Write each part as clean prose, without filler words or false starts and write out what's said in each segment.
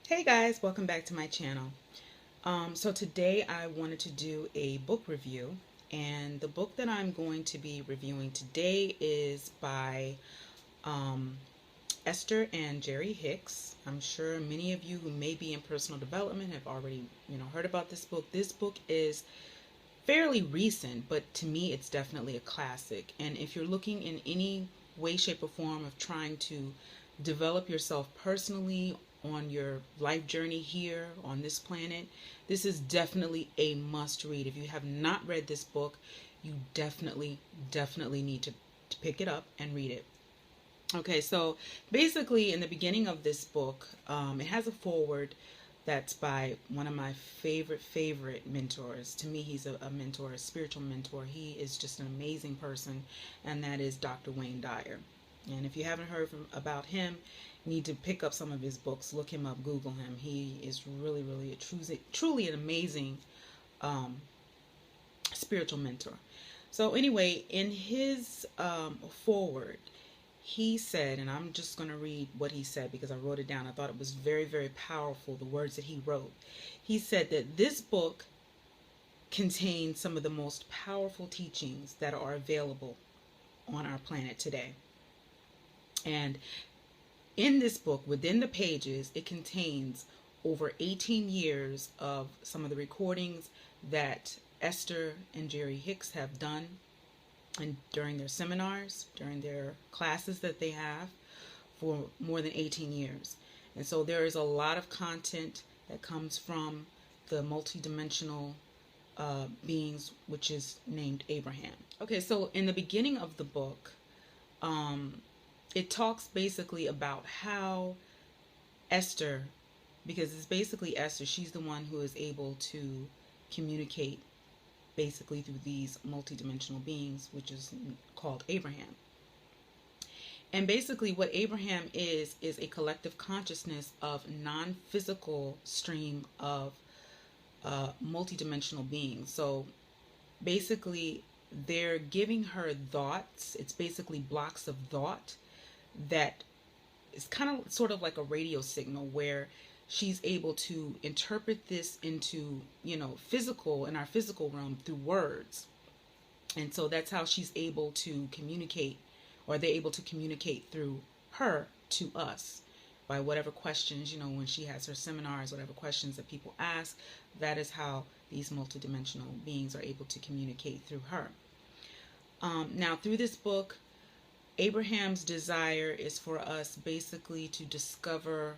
Hey guys, welcome back to my channel. So today I wanted to do a book review, and the book that I'm going to be reviewing today is by um, Esther and Jerry Hicks. I'm sure many of you who may be in personal development have already, heard about this book. This book is fairly recent, but to me it's definitely a classic. And if you're looking in any way, shape, or form of trying to develop yourself personally on your life journey here on this planet, this is definitely a must read. If you have not read this book, you definitely need to pick it up and read it. Okay, so basically in the beginning of this book, it has a foreword that's by one of my favorite mentors. To me, he's a mentor, a spiritual mentor. He is just an amazing person, and that is Dr. Wayne Dyer. And if you haven't heard about him, you need to pick up some of his books, look him up, Google him. He is really truly an amazing spiritual mentor. So anyway, in his foreword, he said, and I'm just going to read what he said because I wrote it down. I thought it was very powerful, the words that he wrote. He said that this book contains some of the most powerful teachings that are available on our planet today. And in this book, within the pages, it contains over 18 years of some of the recordings that Esther and Jerry Hicks have done, and during their seminars, during their classes that they have for more than 18 years. And so there is a lot of content that comes from the multidimensional beings, which is named Abraham. Okay, so in the beginning of the book, it talks basically about how Esther, because it's basically Esther, she's the one who is able to communicate basically through these multidimensional beings, which is called Abraham. And basically what Abraham is a collective consciousness of non-physical stream of multidimensional beings. So basically they're giving her thoughts. It's basically blocks of thought that is kind of sort of like a radio signal where she's able to interpret this into, physical, in our physical realm through words. And so that's how she's able to communicate, or they're able to communicate through her to us by whatever questions, when she has her seminars, whatever questions that people ask, that is how these multidimensional beings are able to communicate through her. Now, through this book, Abraham's desire is for us basically to discover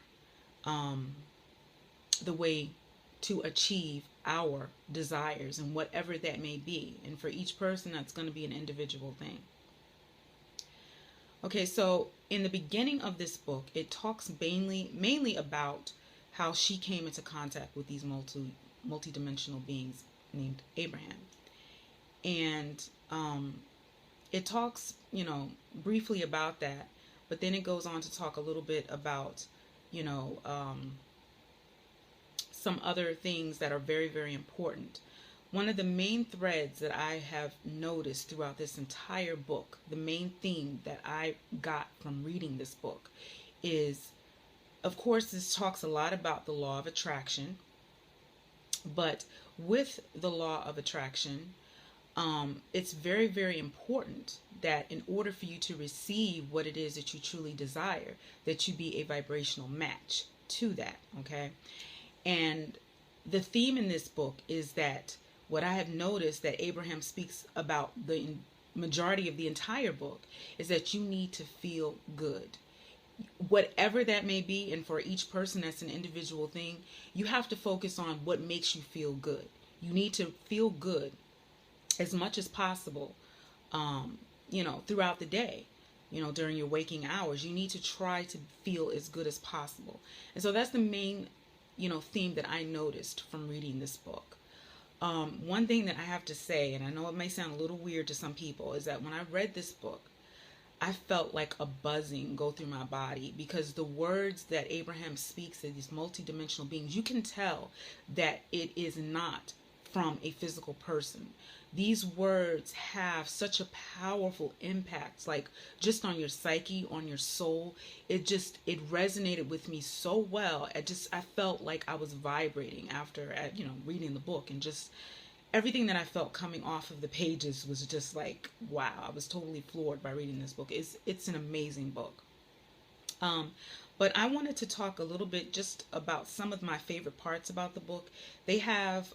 the way to achieve our desires and whatever that may be. And for each person, that's going to be an individual thing. Okay, so in the beginning of this book, it talks mainly about how she came into contact with these multidimensional beings named Abraham. And it talks, briefly about that, but then it goes on to talk a little bit about, some other things that are very important. One of the main threads that I have noticed throughout this entire book, the main theme that I got from reading this book is, of course, this talks a lot about the law of attraction, but with the law of attraction, it's very important that in order for you to receive what it is that you truly desire, that you be a vibrational match to that, okay? And the theme in this book is that what I have noticed that Abraham speaks about the majority of the entire book is that you need to feel good. Whatever that may be, and for each person that's an individual thing, you have to focus on what makes you feel good. You need to feel good as much as possible, throughout the day, during your waking hours. You need to try to feel as good as possible. And so that's the main, theme that I noticed from reading this book. One thing that I have to say, and I know it may sound a little weird to some people, is that when I read this book, I felt like a buzzing go through my body, because the words that Abraham speaks of these multidimensional beings, you can tell that it is not from a physical person. These words have such a powerful impact, like just on your psyche, on your soul. It resonated with me so well. I felt like I was vibrating after, reading the book, and just everything that I felt coming off of the pages was just like, wow. I was totally floored by reading this book. It's an amazing book. But I wanted to talk a little bit just about some of my favorite parts about the book. They have,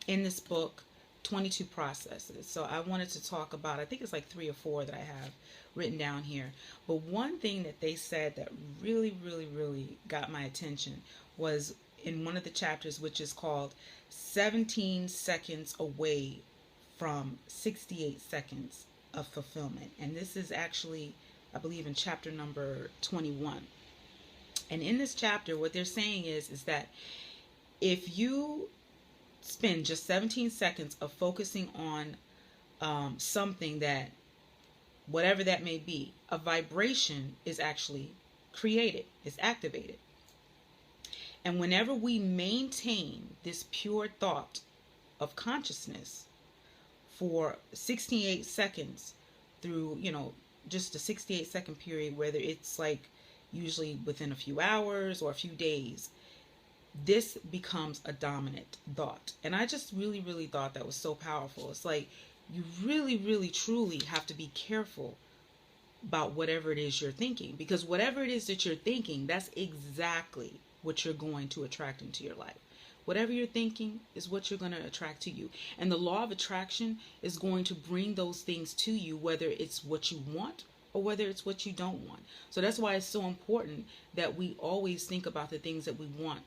in this book, 22 processes. So I wanted to talk about, I think it's like 3 or 4 that I have written down here. But one thing that they said that really, really, really got my attention was in one of the chapters, which is called 17 Seconds Away from 68 Seconds of Fulfillment. And this is actually, I believe, in chapter number 21. And in this chapter, what they're saying is that if you spend just 17 seconds of focusing on something that, whatever that may be, a vibration is actually created, is activated. And whenever we maintain this pure thought of consciousness for 68 seconds through, just a 68-second period, whether it's like usually within a few hours or a few days, this becomes a dominant thought. And I just really, really thought that was so powerful. It's like you really, really, truly have to be careful about whatever it is you're thinking, because whatever it is that you're thinking, that's exactly what you're going to attract into your life. Whatever you're thinking is what you're going to attract to you. And the law of attraction is going to bring those things to you, whether it's what you want or whether it's what you don't want. So that's why it's so important that we always think about the things that we want.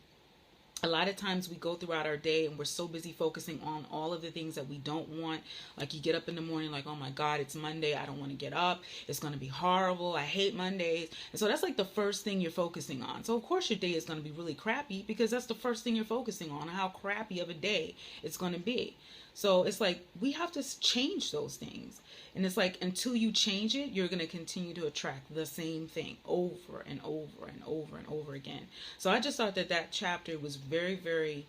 A lot of times we go throughout our day and we're so busy focusing on all of the things that we don't want. Like you get up in the morning like, oh my God, it's Monday. I don't want to get up. It's going to be horrible. I hate Mondays. And so that's like the first thing you're focusing on. So of course your day is going to be really crappy because that's the first thing you're focusing on, how crappy of a day it's going to be. So it's like we have to change those things. And it's like until you change it, you're going to continue to attract the same thing over and over and over and over again. So I just thought that chapter was very, very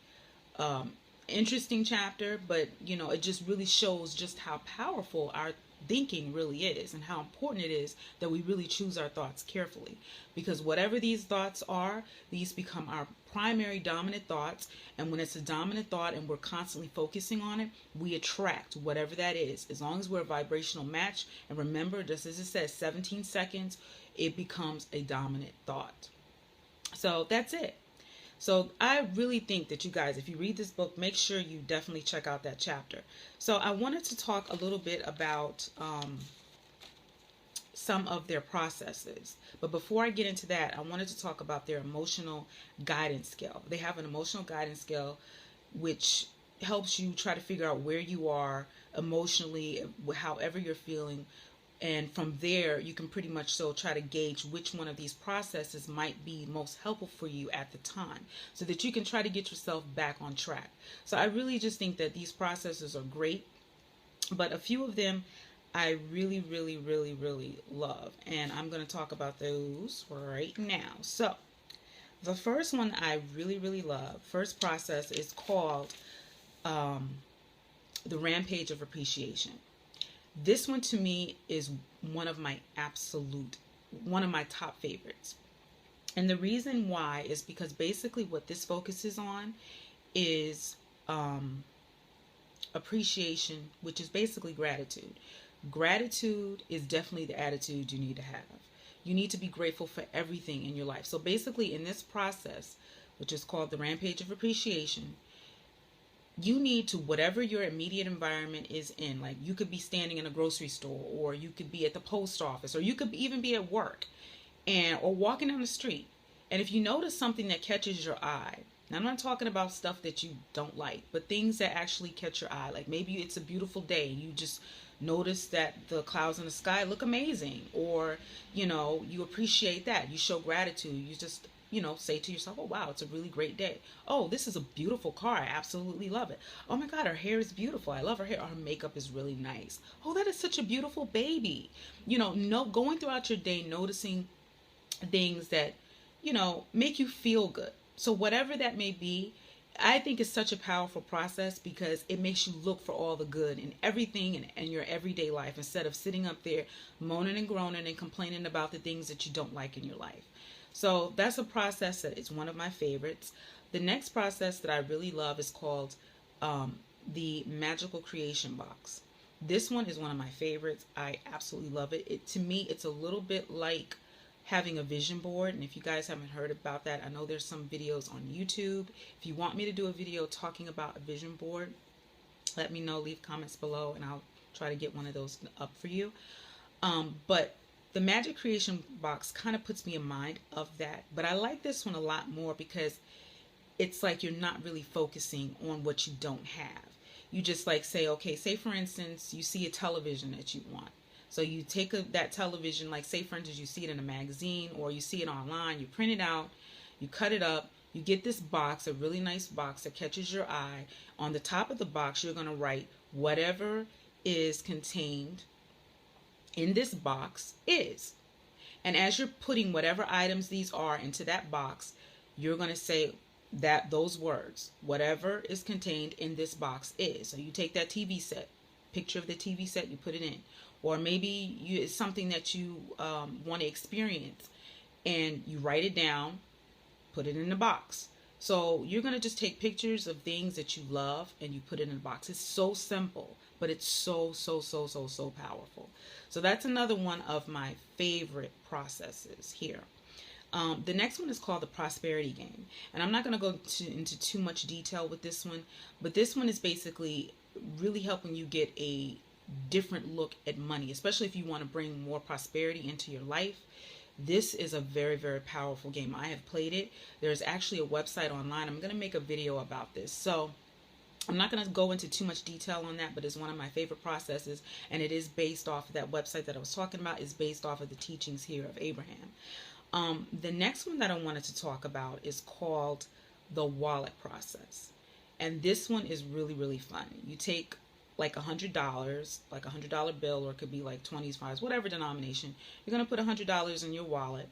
interesting chapter. But, it just really shows just how powerful our thinking really is and how important it is that we really choose our thoughts carefully. Because whatever these thoughts are, these become our primary dominant thoughts. And when it's a dominant thought and we're constantly focusing on it, we attract whatever that is. As long as we're a vibrational match, and remember, just as it says, 17 seconds, it becomes a dominant thought. So that's it. So I really think that you guys, if you read this book, make sure you definitely check out that chapter. So I wanted to talk a little bit about some of their processes. But before I get into that, I wanted to talk about their emotional guidance scale. They have an emotional guidance scale which helps you try to figure out where you are emotionally, however you're feeling. And from there, you can pretty much try to gauge which one of these processes might be most helpful for you at the time, so that you can try to get yourself back on track. So I really just think that these processes are great, but a few of them I really, really, really, really love. And I'm going to talk about those right now. So the first one I really, really love, first process, is called the Rampage of Appreciation. This one to me is one of my top favorites. And the reason why is because basically what this focuses on is appreciation, which is basically gratitude. Gratitude is definitely the attitude you need to have. You need to be grateful for everything in your life. So basically in this process, which is called the Rampage of Appreciation, you need to, whatever your immediate environment is in, like you could be standing in a grocery store, or you could be at the post office, or you could even be at work or walking down the street. And if you notice something that catches your eye, now I'm not talking about stuff that you don't like, but things that actually catch your eye. Like maybe it's a beautiful day and you just notice that the clouds in the sky look amazing, or, you appreciate that. You show gratitude. You just, say to yourself, oh, wow, it's a really great day. Oh, this is a beautiful car. I absolutely love it. Oh my God, her hair is beautiful. I love her hair. Her makeup is really nice. Oh, that is such a beautiful baby. Going throughout your day, noticing things that, make you feel good. So whatever that may be, I think it's such a powerful process because it makes you look for all the good in everything in your everyday life instead of sitting up there moaning and groaning and complaining about the things that you don't like in your life. So that's a process that is one of my favorites. The next process that I really love is called the Magical Creation Box. This one is one of my favorites. I absolutely love it. To me, it's a little bit like having a vision board. And if you guys haven't heard about that, I know there's some videos on YouTube. If you want me to do a video talking about a vision board, let me know. Leave comments below and I'll try to get one of those up for you. But the Magic Creation Box kind of puts me in mind of that. But I like this one a lot more because it's like you're not really focusing on what you don't have. You just like say, okay, say for instance, you see a television that you want. So you take that television, like say for instance, you see it in a magazine or you see it online, you print it out, you cut it up, you get this box, a really nice box that catches your eye. On the top of the box, you're going to write whatever is contained in this box is. And as you're putting whatever items these are into that box, you're going to say that those words, whatever is contained in this box is. So you take that TV set, picture of the TV set, you put it in. Or maybe it's something that you want to experience and you write it down, put it in the box. So you're going to just take pictures of things that you love and you put it in a box. It's so simple, but it's so powerful. So that's another one of my favorite processes here. The next one is called the Prosperity Game. And I'm not going to go into too much detail with this one, but this one is basically really helping you get a different look at money, especially if you want to bring more prosperity into your life. This is a very powerful game. I have played it. There's actually a website online. I'm going to make a video about this. So I'm not going to go into too much detail on that, but it's one of my favorite processes, and it is based off of that website that I was talking about, is based off of the teachings here of Abraham. The next one that I wanted to talk about is called the wallet process. And this one is really fun. You take like $100, like $100 bill, or it could be like 20s, 5s, whatever denomination. You're going to put $100 in your wallet.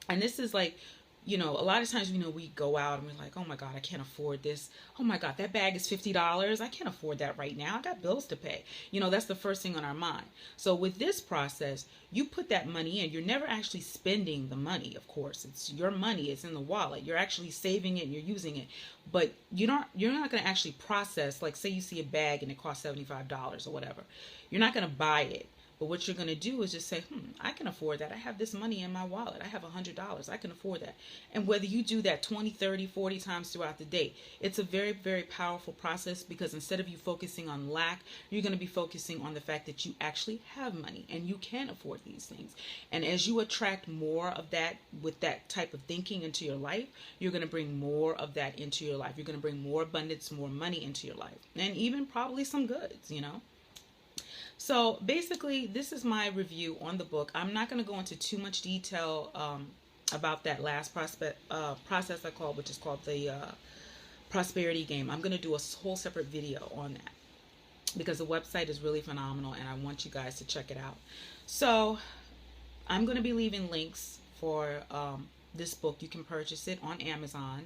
And this is like, you know, a lot of times, you know, we go out and we're like, oh my God, I can't afford this. Oh my God, that bag is $50. I can't afford that right now. I got bills to pay. You know, that's the first thing on our mind. So with this process, you put that money in. You're never actually spending the money, of course. It's your money. It's in the wallet. You're actually saving it and you're using it. But you're not going to actually process, like say you see a bag and it costs $75 or whatever. You're not going to buy it. But what you're going to do is just say, I can afford that. I have this money in my wallet. I have $100. I can afford that. And whether you do that 20, 30, 40 times throughout the day, it's a very powerful process, because instead of you focusing on lack, you're going to be focusing on the fact that you actually have money and you can afford these things. And as you attract more of that with that type of thinking into your life, you're going to bring more of that into your life. You're going to bring more abundance, more money into your life, and even probably some goods, you know. So basically, this is my review on the book. I'm not going to go into too much detail about that last process I called, which is called the Prosperity Game. I'm going to do a whole separate video on that because the website is really phenomenal and I want you guys to check it out. So I'm going to be leaving links for this book. You can purchase it on Amazon.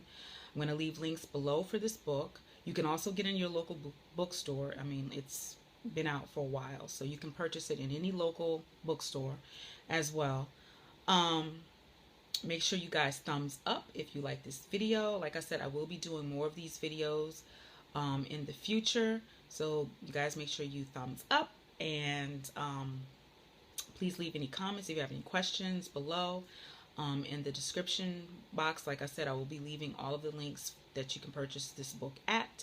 I'm going to leave links below for this book. You can also get in your local bookstore. I mean, it's been out for a while, so you can purchase it in any local bookstore as well. Make sure you guys thumbs up if you like this video. Like I said, I will be doing more of these videos in the future, so you guys make sure you thumbs up, and please leave any comments if you have any questions below. In the description box, like I said, I will be leaving all of the links that you can purchase this book at.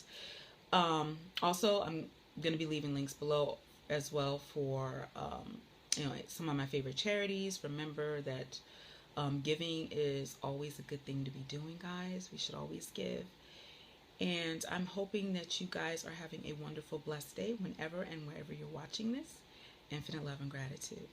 Also, I'm going to be leaving links below as well for you know, some of my favorite charities. Remember that giving is always a good thing to be doing, guys. We should always give. And I'm hoping that you guys are having a wonderful, blessed day whenever and wherever you're watching this. Infinite love and gratitude.